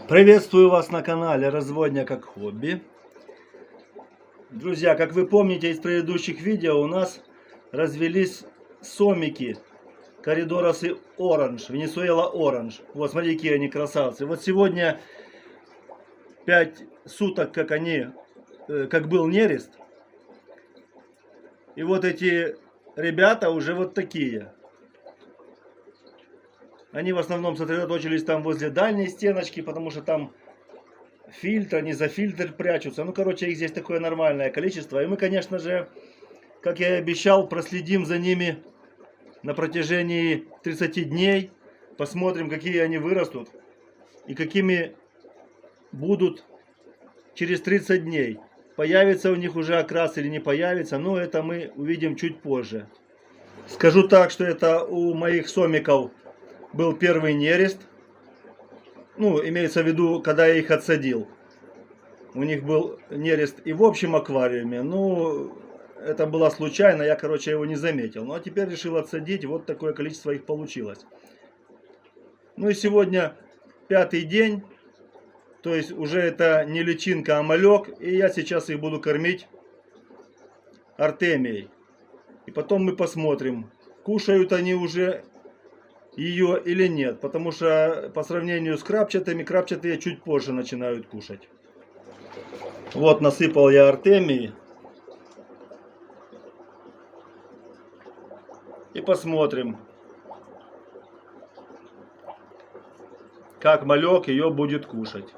Приветствую вас на канале Разводня как хобби. Друзья, как вы помните из предыдущих видео, у нас развелись сомики Коридорос и Оранж, Венесуэла Оранж. Вот смотрите, какие они красавцы. Вот сегодня 5 суток, как был нерест. И вот эти ребята уже вот такие. Они в основном сосредоточились там возле дальней стеночки, потому что там фильтр, они за фильтр прячутся. Ну, короче, их здесь такое нормальное количество. И мы, конечно же, как я и обещал, проследим за ними на протяжении 30 дней. Посмотрим, какие они вырастут и какими будут через 30 дней. Появится у них уже окрас или не появится, но это мы увидим чуть позже. Скажу так, что это у моих сомиков был первый нерест. Ну, имеется в виду, когда я их отсадил. У них был нерест и в общем аквариуме. Ну, это было случайно, я, короче, его не заметил. Ну, а теперь решил отсадить, вот такое количество их получилось. Ну и сегодня 5-й день. То есть уже это не личинка, а малек. И я сейчас их буду кормить артемией. И потом мы посмотрим, кушают они уже ее или нет. Потому что по сравнению с крапчатыми, крапчатые чуть позже начинают кушать. Вот насыпал я артемии. И посмотрим, как малек ее будет кушать.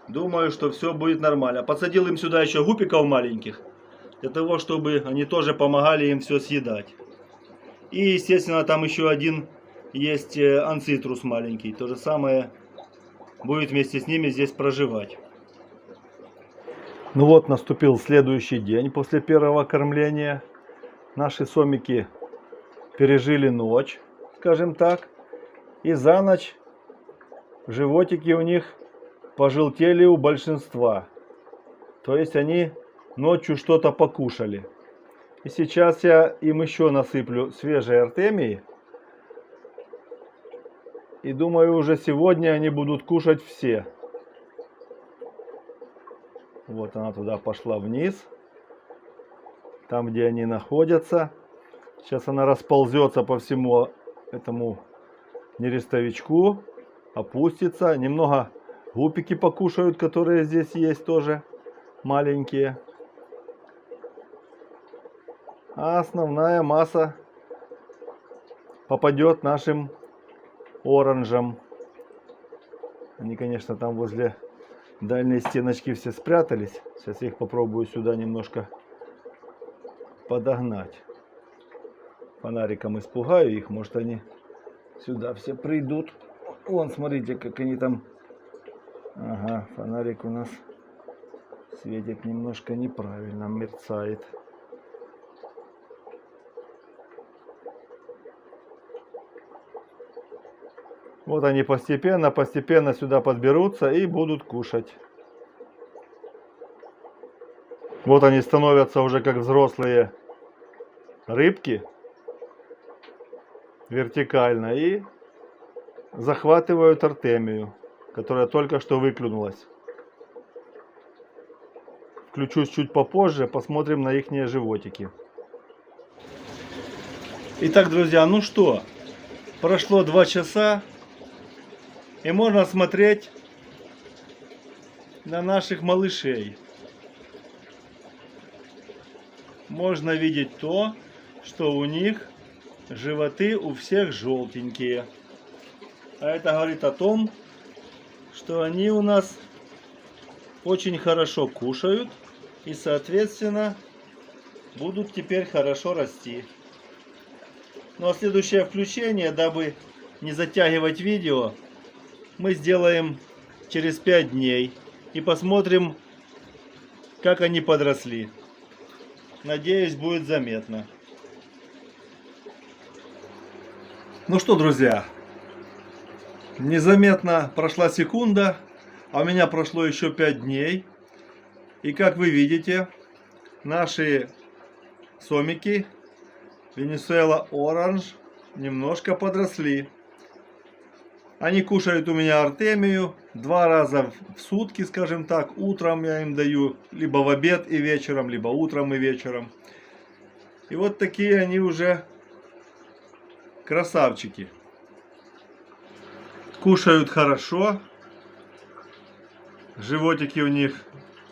Думаю, что все будет нормально. Подсадил им сюда еще гупиков маленьких, для того, чтобы они тоже помогали им все съедать. И, естественно, там еще один есть анцитрус маленький. То же самое будет вместе с ними здесь проживать. Ну вот, наступил следующий день после первого кормления. Наши сомики пережили ночь, скажем так. И за ночь животики у них пожелтели у большинства. То есть они ночью что-то покушали. И сейчас я им еще насыплю свежей артемии. И думаю, уже сегодня они будут кушать все. Вот она туда пошла вниз. Там, где они находятся. Сейчас она расползется по всему этому нерестовичку. Опустится. Немного гупики покушают, которые здесь есть тоже. Маленькие. А основная масса попадет нашим оранжам. Они, конечно, там возле дальней стеночки все спрятались. Сейчас я их попробую сюда немножко подогнать. Фонариком испугаю их, может они сюда все придут. Вон, смотрите, как они там. Ага, фонарик у нас светит немножко неправильно, мерцает. Вот они постепенно сюда подберутся и будут кушать. Вот они становятся уже как взрослые рыбки. Вертикально. И захватывают артемию, которая только что выклюнулась. Включусь чуть попозже, посмотрим на ихние животики. Итак, друзья, ну что, прошло 2 часа. И можно смотреть на наших малышей. Можно видеть то, что у них животы у всех желтенькие. А это говорит о том, что они у нас очень хорошо кушают и, соответственно, будут теперь хорошо расти. Ну а следующее включение, дабы не затягивать видео, мы сделаем через 5 дней и посмотрим, как они подросли. Надеюсь, будет заметно. Ну что, друзья, незаметно прошла секунда, а у меня прошло еще 5 дней. И как вы видите, наши сомики Венесуэла Оранж немножко подросли. Они кушают у меня артемию 2 раза в сутки, скажем так. Утром я им даю, либо в обед и вечером, либо утром и вечером. И вот такие они уже красавчики. Кушают хорошо. Животики у них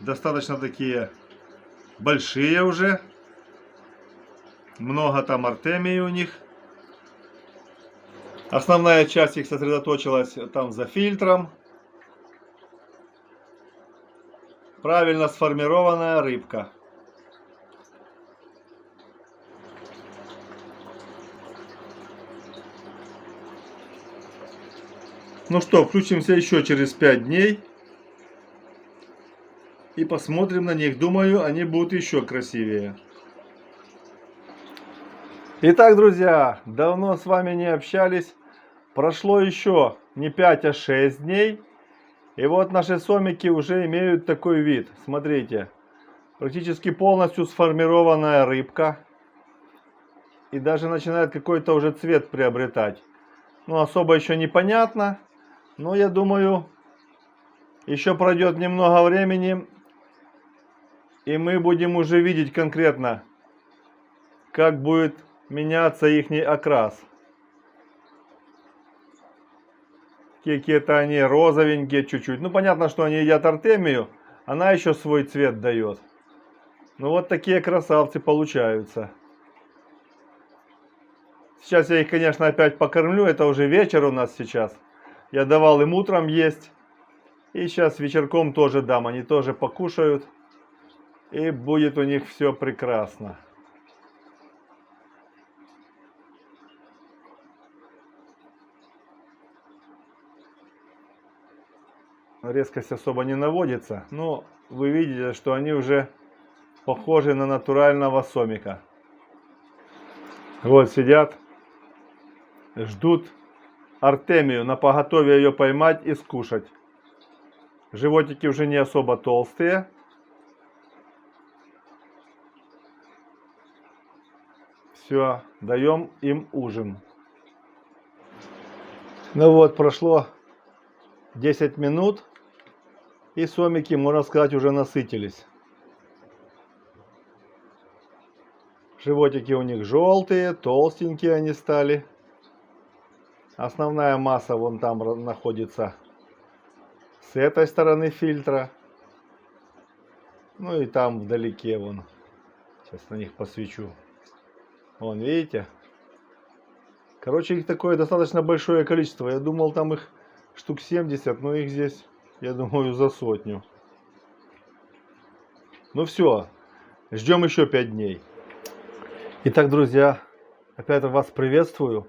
достаточно такие большие уже. Много там артемии у них. Основная часть их сосредоточилась там за фильтром. Правильно сформированная рыбка. Ну что, включимся еще через 5 дней. И посмотрим на них. Думаю, они будут еще красивее. Итак, друзья, давно с вами не общались. Прошло еще не 5, а 6 дней. И вот наши сомики уже имеют такой вид. Смотрите. Практически полностью сформированная рыбка. И даже начинает какой-то уже цвет приобретать. Ну, особо еще непонятно. Но я думаю, еще пройдет немного времени. И мы будем уже видеть конкретно, как будет меняться их окрас. Какие-то они розовенькие чуть-чуть. Ну, понятно, что они едят артемию. Она еще свой цвет дает. Ну, вот такие красавцы получаются. Сейчас я их, конечно, опять покормлю. Это уже вечер у нас сейчас. Я давал им утром есть. И сейчас вечерком тоже дам. Они тоже покушают. И будет у них все прекрасно. Резкость особо не наводится. Но вы видите, что они уже похожи на натурального сомика. Вот сидят. Ждут артемию. На поготове ее поймать и скушать. Животики уже не особо толстые. Все, даем им ужин. Ну вот, прошло 10 минут. И сомики, можно сказать, уже насытились. Животики у них желтые, толстенькие они стали. Основная масса вон там находится с этой стороны фильтра. Ну и там вдалеке вон. Сейчас на них посвечу. Вон, видите? Короче, их такое достаточно большое количество. Я думал, там их штук 70, но их здесь, я думаю, за 100. Ну все, ждем еще 5 дней. Итак, друзья, опять вас приветствую.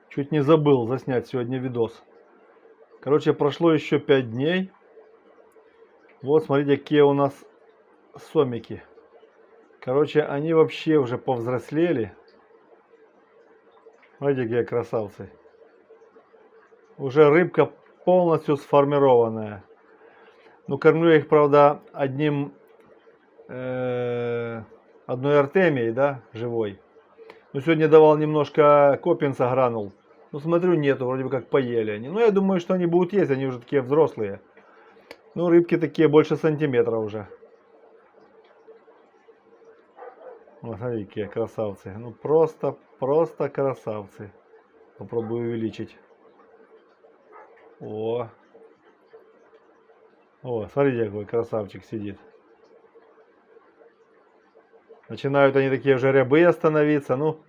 Чуть не забыл заснять сегодня видос. Короче, прошло еще 5 дней. Вот, смотрите, какие у нас сомики. Короче, они вообще уже повзрослели. Смотрите, какие красавцы. Уже рыбка полностью сформированная. Ну, кормлю их, правда, одной артемией, да, живой. Ну, сегодня давал немножко копинса гранул. Ну, смотрю, нету, вроде бы как поели они. Ну, я думаю, что они будут есть, они уже такие взрослые. Ну, рыбки такие больше сантиметра уже. Вот, смотрите, какие красавцы. Ну, просто красавцы. Попробую увеличить. О, смотрите, какой красавчик сидит. Начинают они такие уже рябые становиться. Ну,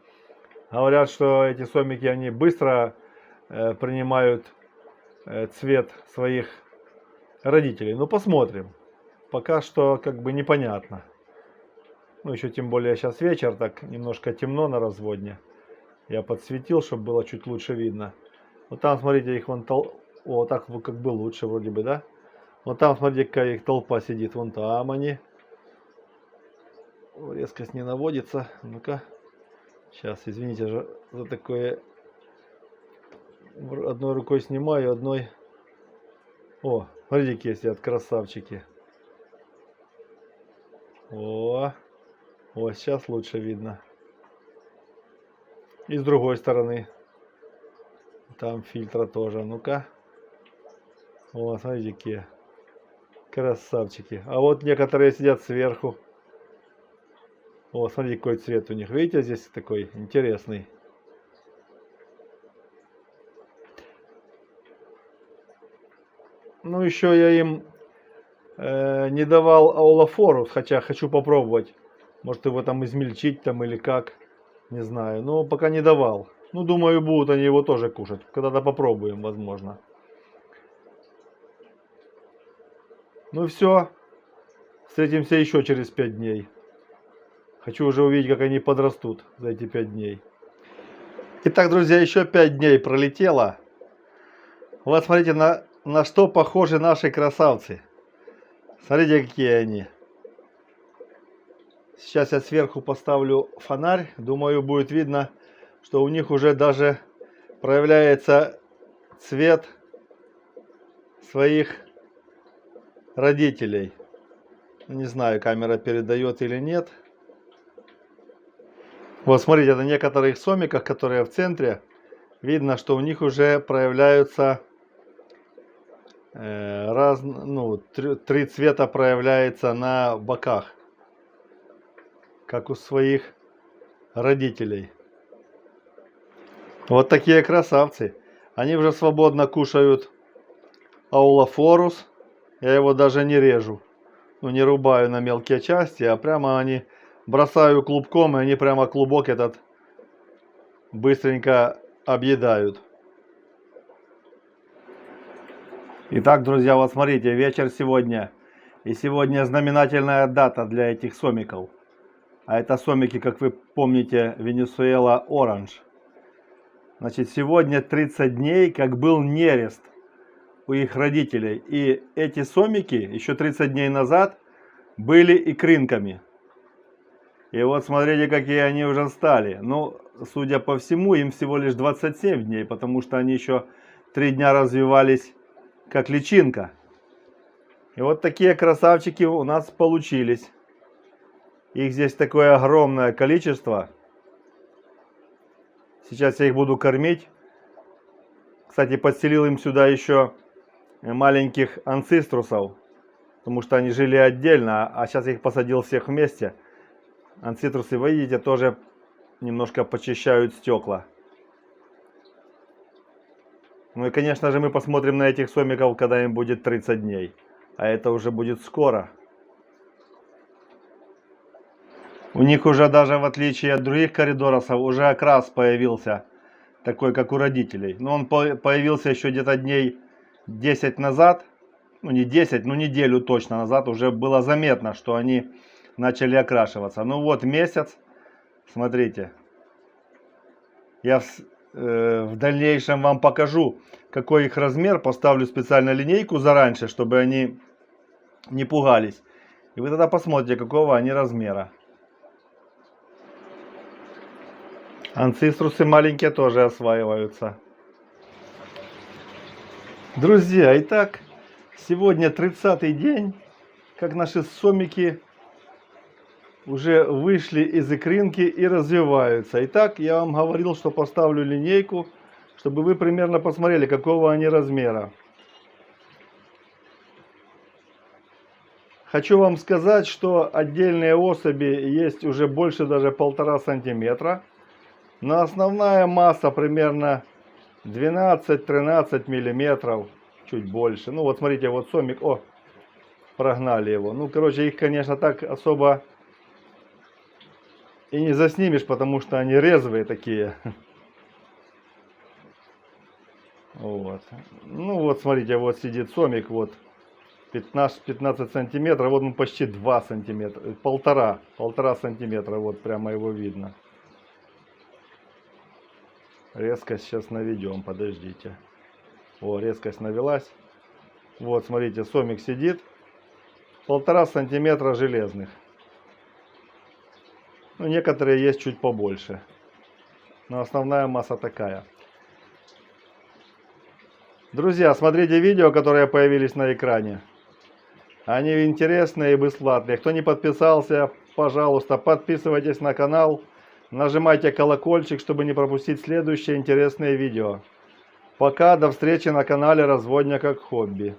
говорят, что эти сомики, они быстро принимают цвет своих родителей. Ну, посмотрим. Пока что как бы непонятно. Ну, еще тем более сейчас вечер, так немножко темно на разводне. Я подсветил, чтобы было чуть лучше видно. Вот там, смотрите, их вон О, так как бы лучше вроде бы, да? Вот там, смотрите, какая их толпа сидит. Вон там они. Резкость не наводится. Ну-ка. Сейчас, извините за такое. Одной рукой снимаю, одной... О, смотрите, какие сидят красавчики. О, сейчас лучше видно. И с другой стороны. Там фильтра тоже. Ну-ка. Вот, смотрите, какие красавчики. А вот некоторые сидят сверху. Вот, смотрите, какой цвет у них. Видите, здесь такой интересный. Ну, еще я им не давал аулофорус, хотя хочу попробовать. Может, его там измельчить там или как. Не знаю. Но пока не давал. Ну, думаю, будут они его тоже кушать. Когда-то попробуем, возможно. Ну все. Встретимся еще через 5 дней. Хочу уже увидеть, как они подрастут за эти 5 дней. Итак, друзья, еще 5 дней пролетело. Вот смотрите, на что похожи наши красавцы. Смотрите, какие они. Сейчас я сверху поставлю фонарь. Думаю, будет видно, что у них уже даже проявляется цвет своих родителей. Не знаю, камера передает или нет. Вот смотрите, на некоторых сомиках, которые в центре, видно, что у них уже проявляются три цвета проявляется на боках, как у своих родителей. Вот такие красавцы. Они уже свободно кушают аулофорус. Я его даже не режу. Ну, не рубаю на мелкие части, а прямо они бросаю клубком, и они прямо клубок этот быстренько объедают. Итак, друзья, вот смотрите, вечер сегодня. И сегодня знаменательная дата для этих сомиков. А это сомики, как вы помните, Венесуэла Оранж. Значит, сегодня 30 дней, как был нерест у их родителей. И эти сомики еще 30 дней назад были икринками. И вот смотрите, какие они уже стали. Ну, судя по всему, им всего лишь 27 дней, потому что они еще 3 дня развивались как личинка. И вот такие красавчики у нас получились. Их здесь такое огромное количество. Сейчас я их буду кормить. Кстати, подселил им сюда еще маленьких анциструсов, потому что они жили отдельно, а сейчас я их посадил всех вместе. Анцитрусы, вы видите, тоже немножко почищают стекла. Ну и, конечно же, мы посмотрим на этих сомиков, когда им будет 30 дней. А это уже будет скоро. У них уже даже, в отличие от других коридоросов, уже окрас появился. Такой, как у родителей. Но он появился еще где-то дней 10 назад. Ну, не 10, но неделю точно назад. Уже было заметно, что они начали окрашиваться. Ну вот месяц. Смотрите. Я в дальнейшем вам покажу, какой их размер. Поставлю специально линейку зараньше, чтобы они не пугались. И вы тогда посмотрите, какого они размера. Анциструсы маленькие тоже осваиваются. Друзья, итак, сегодня 30-й день, как наши сомики уже вышли из икринки и развиваются. Итак, я вам говорил, что поставлю линейку, чтобы вы примерно посмотрели, какого они размера. Хочу вам сказать, что отдельные особи есть уже больше даже 1,5 сантиметра. Но основная масса примерно 12-13 миллиметров, чуть больше. Ну вот смотрите, вот сомик, о, прогнали его. Ну, короче, их, конечно, так особо и не заснимешь, потому что они резвые такие. Вот. Ну вот, смотрите, вот сидит сомик, вот 15 сантиметров, вот он почти 2 сантиметра, 1,5 сантиметра, вот прямо его видно. Резкость сейчас наведем, подождите. О, резкость навелась. Вот, смотрите, сомик сидит. 1,5 сантиметра железных. Ну, некоторые есть чуть побольше. Но основная масса такая. Друзья, смотрите видео, которые появились на экране. Они интересные и бесплатные. Кто не подписался, пожалуйста, подписывайтесь на канал. Нажимайте колокольчик, чтобы не пропустить следующие интересные видео. Пока, до встречи на канале Разводня как хобби.